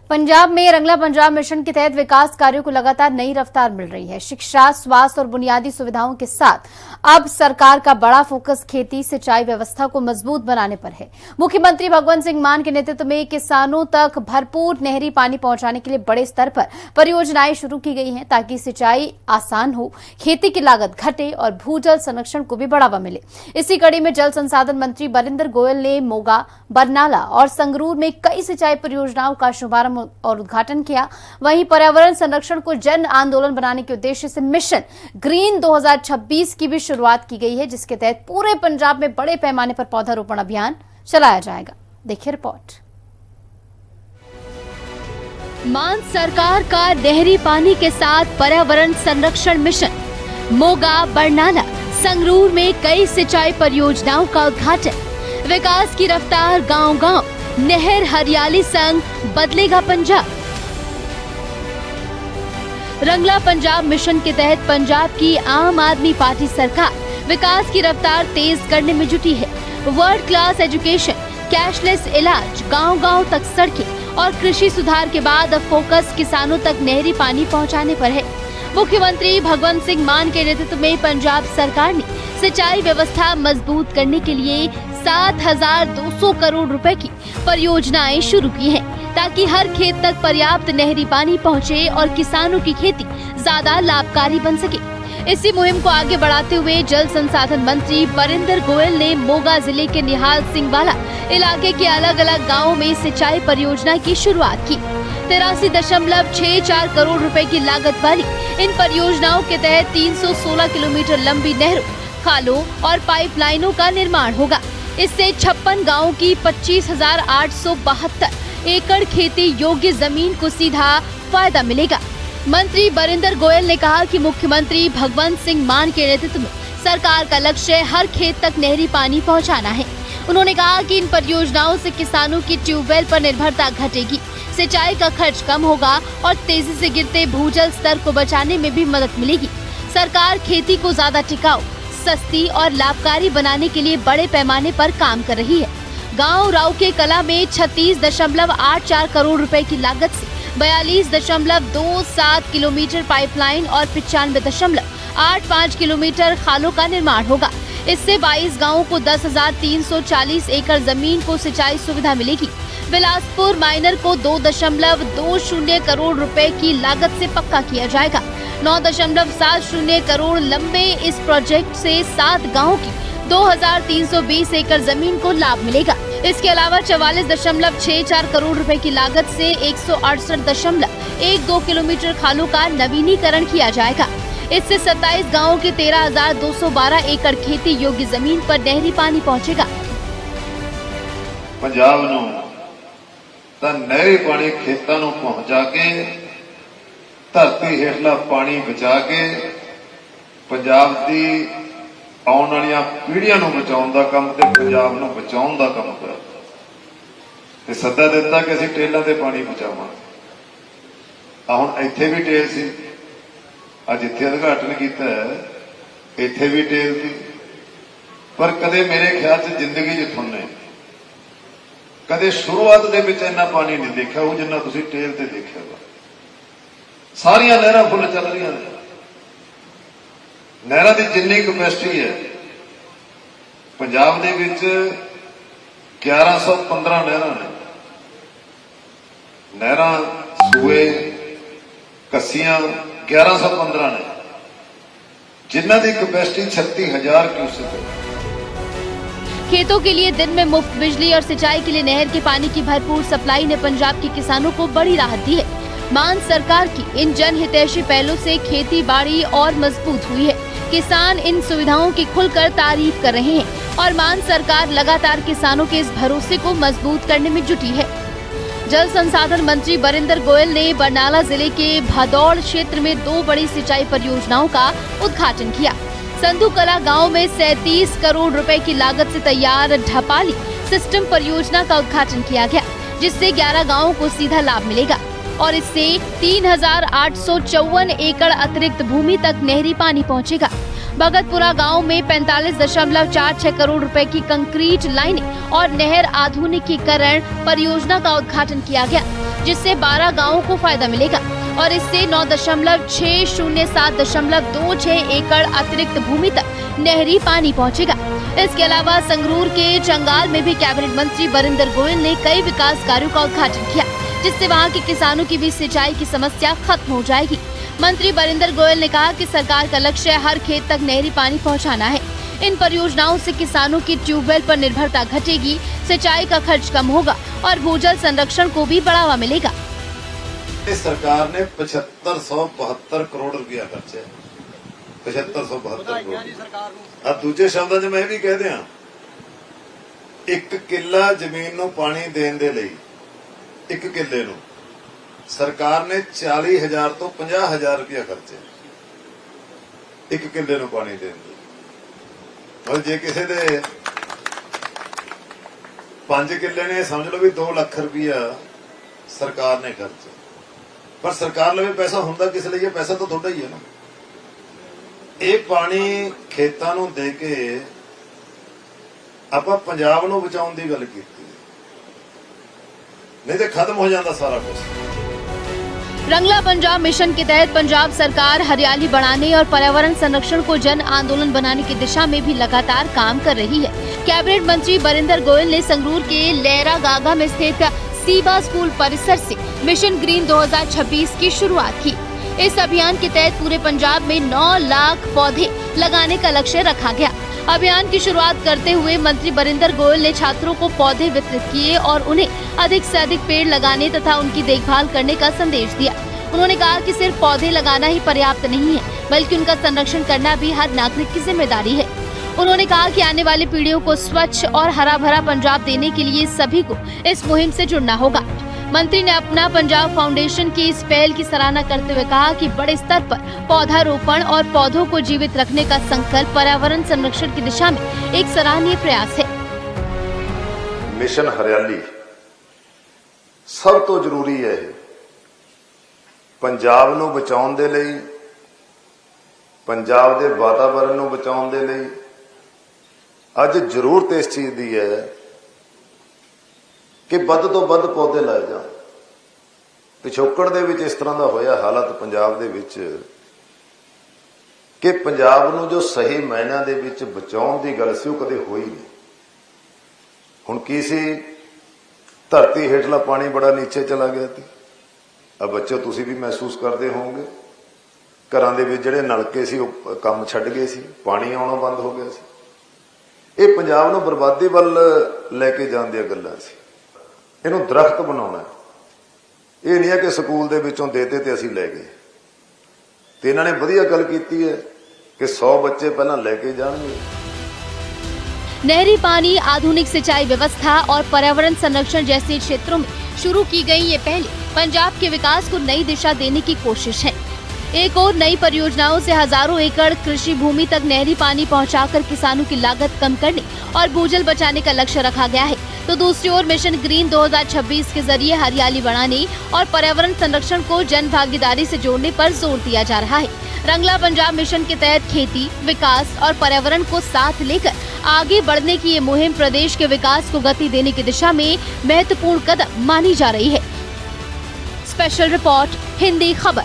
पंजाब में रंगला पंजाब मिशन के तहत विकास कार्यों को लगातार नई रफ्तार मिल रही है। शिक्षा, स्वास्थ्य और बुनियादी सुविधाओं के साथ अब सरकार का बड़ा फोकस खेती सिंचाई व्यवस्था को मजबूत बनाने पर है। मुख्यमंत्री भगवंत सिंह मान के नेतृत्व में किसानों तक भरपूर नहरी पानी पहुंचाने के लिए बड़े स्तर पर परियोजनाएं शुरू की गई हैं, ताकि सिंचाई आसान हो, खेती की लागत घटे और भूजल संरक्षण को भी बढ़ावा मिले। इसी कड़ी में जल संसाधन मंत्री बरिंदर गोयल ने मोगा, बरनाला और संगरूर में कई सिंचाई परियोजनाओं का शुभारंभ और उद्घाटन किया। वहीं पर्यावरण संरक्षण को जन आंदोलन बनाने के उद्देश्य से मिशन ग्रीन 2026 की भी शुरुआत की गई है, जिसके तहत पूरे पंजाब में बड़े पैमाने पर पौधारोपण अभियान चलाया जाएगा। देखिए रिपोर्ट। मान सरकार का नहरी पानी के साथ पर्यावरण संरक्षण मिशन। मोगा, बरनाला, संगरूर में कई सिंचाई परियोजनाओं का उद्घाटन। विकास की रफ्तार गांव-गांव, नहर हरियाली संग बदलेगा पंजाब। रंगला पंजाब मिशन के तहत पंजाब की आम आदमी पार्टी सरकार विकास की रफ्तार तेज करने में जुटी है। वर्ल्ड क्लास एजुकेशन, कैशलेस इलाज, गांव-गांव तक सड़कें और कृषि सुधार के बाद अब फोकस किसानों तक नहरी पानी पहुंचाने पर है। मुख्यमंत्री भगवंत सिंह मान के नेतृत्व में पंजाब सरकार ने सिंचाई व्यवस्था मजबूत करने के लिए 7,200 करोड़ रुपए की परियोजनाएं शुरू की हैं, ताकि हर खेत तक पर्याप्त नहरी पानी पहुंचे और किसानों की खेती ज्यादा लाभकारी बन सके। इसी मुहिम को आगे बढ़ाते हुए जल संसाधन मंत्री बरिंदर गोयल ने मोगा जिले के निहाल सिंह वाला इलाके के अलग अलग गाँवों में सिंचाई परियोजना की शुरुआत की। 83.64 करोड़ रुपए की लागत वाली इन परियोजनाओं के तहत 316 किलोमीटर लंबी नहरों, खालों और पाइपलाइनों का निर्माण होगा। इससे 56 गाँवों की 25,872 एकड़ खेती योग्य जमीन को सीधा फायदा मिलेगा। मंत्री बरिंदर गोयल ने कहा कि मुख्यमंत्री भगवंत सिंह मान के नेतृत्व में सरकार का लक्ष्य हर खेत तक नहरी पानी पहुंचाना है। उन्होंने कहा कि इन परियोजनाओं से किसानों की ट्यूबवेल पर निर्भरता घटेगी, सिंचाई का खर्च कम होगा और तेजी से गिरते भूजल स्तर को बचाने में भी मदद मिलेगी। सरकार खेती को ज्यादा टिकाऊ, सस्ती और लाभकारी बनाने के लिए बड़े पैमाने पर काम कर रही है। गांव राउके कला में 36.84 करोड़ रुपए की लागत से 42.27 किलोमीटर पाइपलाइन और 95.85 किलोमीटर खालों का निर्माण होगा। इससे 22 गांवों को 10,340 एकड़ जमीन को सिंचाई सुविधा मिलेगी। बिलासपुर माइनर को 2.20 करोड़ रुपए की लागत से पक्का किया जाएगा। 9.70 करोड़ लंबे इस प्रोजेक्ट से 7 गांवों की 2,320 एकड़ जमीन को लाभ मिलेगा। इसके अलावा 44.64 करोड़ रुपए की लागत से 168.12 किलोमीटर खालों का नवीनीकरण किया जाएगा। इससे 27 गांवों की 13,212 एकड़ खेती योग्य जमीन पर नहरी पानी पहुंचेगा। पंजाब नूं तां नहरी पानी खेतां नूं पहुंचा के धरती हेठला पानी बचा के पंजाब दी आउण वालीआं पीढ़ियां नूं बचाउण दा काम ते पंजाब नूं बचाउण दा काम करदा ते सੱਦਾ दिता कि असीं टेलां ते पानी बचावांगे। हुण इत्थे भी टेल सी, अज इत्थे उद्घाटन किया, इत्थे भी टेल थी, पर कदे मेरे ख्याल से जिंदगी च थोने कदे शुरुआत दे विच इन्ना पानी नहीं देखा हो जिन्ना तुसीं टेल ते देखिआ वा। सारियां नहरां फुल चल रही ने। नहरां दी जिन्नी कैपेसिटी है पंजाब दे विच 1115 नहरां ने। नहरां सूए कस्सियां 1115 ने, जिन्हां दी कैपेसिटी 36,000 क्यूसेक है। खेतों के लिए दिन में मुफ्त बिजली और सिंचाई के लिए नहर के पानी की भरपूर सप्लाई ने पंजाब के किसानों को बड़ी राहत दी है। मान सरकार की इन जनहितैषी पहलों से खेती बाड़ी और मजबूत हुई है। किसान इन सुविधाओं की खुलकर तारीफ कर रहे हैं और मान सरकार लगातार किसानों के इस भरोसे को मजबूत करने में जुटी है। जल संसाधन मंत्री बरिंदर गोयल ने बरनाला जिले के भदौड़ क्षेत्र में 2 बड़ी सिंचाई परियोजनाओं का उद्घाटन किया। संधू कला गाँव में 37 करोड़ रुपए की लागत से तैयार ढपाली सिस्टम परियोजना का उद्घाटन किया गया, जिससे 11 गाँवों को सीधा लाभ मिलेगा और इससे 3,854 एकड़ अतिरिक्त भूमि तक नहरी पानी पहुंचेगा। भगतपुरा गांव में 45.46 करोड़ रुपए की कंक्रीट लाइनें और नहर आधुनिकीकरण परियोजना का उद्घाटन किया गया। जिससे 12 गांवों को फायदा मिलेगा और इससे 9,607.26 एकड़ अतिरिक्त भूमि तक नहरी पानी पहुंचेगा। इसके अलावा संगरूर के चंगाल में भी कैबिनेट मंत्री बरिंदर गोयल ने कई विकास कार्यों का उद्घाटन किया, जिससे वहां के किसानों की भी सिंचाई की समस्या खत्म हो जाएगी। मंत्री बरिंदर गोयल ने कहा कि सरकार का लक्ष्य हर खेत तक नहरी पानी पहुंचाना है। इन परियोजनाओं से किसानोन की ट्यूबवेल पर निर्भरता घटेगी, सिंचाई का खर्च कम होगा और भूजल संरक्षण को भी बढ़ावा मिलेगा। इस सरकार ने 7572 करोड़ रुपया खर्चे 7572 करोड़। अब दूजे शब्दों 'ਚ मैं भी कह दिया, 1 किला जमीन ਨੂੰ पानी देने ਦੇ ਲਈ 1 किले ਨੂੰ सरकार ने 40,000 ਤੋਂ 50,000 रुपया खर्चे 1 किले ਨੂੰ पानी देने ਦੇ। और जे किसी दे 5 किले ने समझ लो भी 2 लाख रुपया सरकार ने खर्चे, पर सरकार लवे पैसा हुंदा किस लिए? ये पैसा तो थोड़ा ही है ना। ये पानी खेतां नूं दे के आपां पंजाब नूं बचाउण दी गल कीती, नहीं तो खत्म हो जाता सारा कुछ। रंगला पंजाब मिशन के तहत पंजाब सरकार हरियाली बढ़ाने और पर्यावरण संरक्षण को जन आंदोलन बनाने की दिशा में भी लगातार काम कर रही है। कैबिनेट मंत्री बरिंदर गोयल ने संगरूर के लहरा गागा में स्थित सीबा स्कूल परिसर से मिशन ग्रीन 2026 की शुरुआत की। इस अभियान के तहत पूरे पंजाब में 9 लाख पौधे लगाने का लक्ष्य रखा गया। अभियान की शुरुआत करते हुए मंत्री बरिंदर गोयल ने छात्रों को पौधे वितरित किए और उन्हें अधिक से अधिक पेड़ लगाने तथा उनकी देखभाल करने का संदेश दिया। उन्होंने कहा कि सिर्फ पौधे लगाना ही पर्याप्त नहीं है, बल्कि उनका संरक्षण करना भी हर नागरिक की जिम्मेदारी है। उन्होंने कहा कि आने वाली पीढ़ियों को स्वच्छ और हरा भरा पंजाब देने के लिए सभी को इस मुहिम से जुड़ना होगा। मंत्री ने अपना पंजाब फाउंडेशन की इस पहल की सराहना करते हुए कहा कि बड़े स्तर पर पौधारोपण और पौधों को जीवित रखने का संकल्प पर्यावरण संरक्षण की दिशा में एक सराहनीय प्रयास है। मिशन हरियाली सब तो जरूरी है। पंजाब नूं बचाउण दे लई, पंजाब दे वातावरण नूं बचाउण दे लई अज जरूरत इस चीज दी है कि ਵੱਧ ਤੋਂ ਵੱਧ पौधे लाए जाण। पिछोकड़ दे विच इस तरह का होया हालत पंजाब दे विच कि पंजाब नूं जो सही मायनिਆਂ दे विच बचाउण दी गल सी कदे होई नहीं। हुण की सी, धरती हेठला पानी बड़ा नीचे चला गया थी। अब बच्चों तुसीं भी महसूस करते होवोगे, घरां दे विच जिहड़े नलके सी ओह काम छड्ड गए सी, पानी आउणा बंद हो गया सी। ये पंजाब नूं बर्बादी वल लैके जाण दी गल्लां सी। इहनूं दरख्त बनाउणा, ये नहीं है कि स्कूल दे विचों देते ते असीं लै गए। ते इन्हां ने वधिया गल कीती है कि 100 बच्चे पहलां लैके जाणगे। नहरी पानी, आधुनिक सिंचाई व्यवस्था और पर्यावरण संरक्षण जैसे क्षेत्रों में शुरू की गई ये पहल पंजाब के विकास को नई दिशा देने की कोशिश है। एक और नई परियोजनाओं से हजारों एकड़ कृषि भूमि तक नहरी पानी पहुंचाकर किसानों की लागत कम करने और भूजल बचाने का लक्ष्य रखा गया है, तो दूसरी ओर मिशन ग्रीन 2026 के जरिए हरियाली बढ़ाने और पर्यावरण संरक्षण को जन भागीदारी से जोड़ने पर जोर दिया जा रहा है। रंगला पंजाब मिशन के तहत खेती, विकास और पर्यावरण को साथ लेकर आगे बढ़ने की ये मुहिम प्रदेश के विकास को गति देने की दिशा में महत्वपूर्ण कदम मानी जा रही है। स्पेशल रिपोर्ट, हिंदी खबर।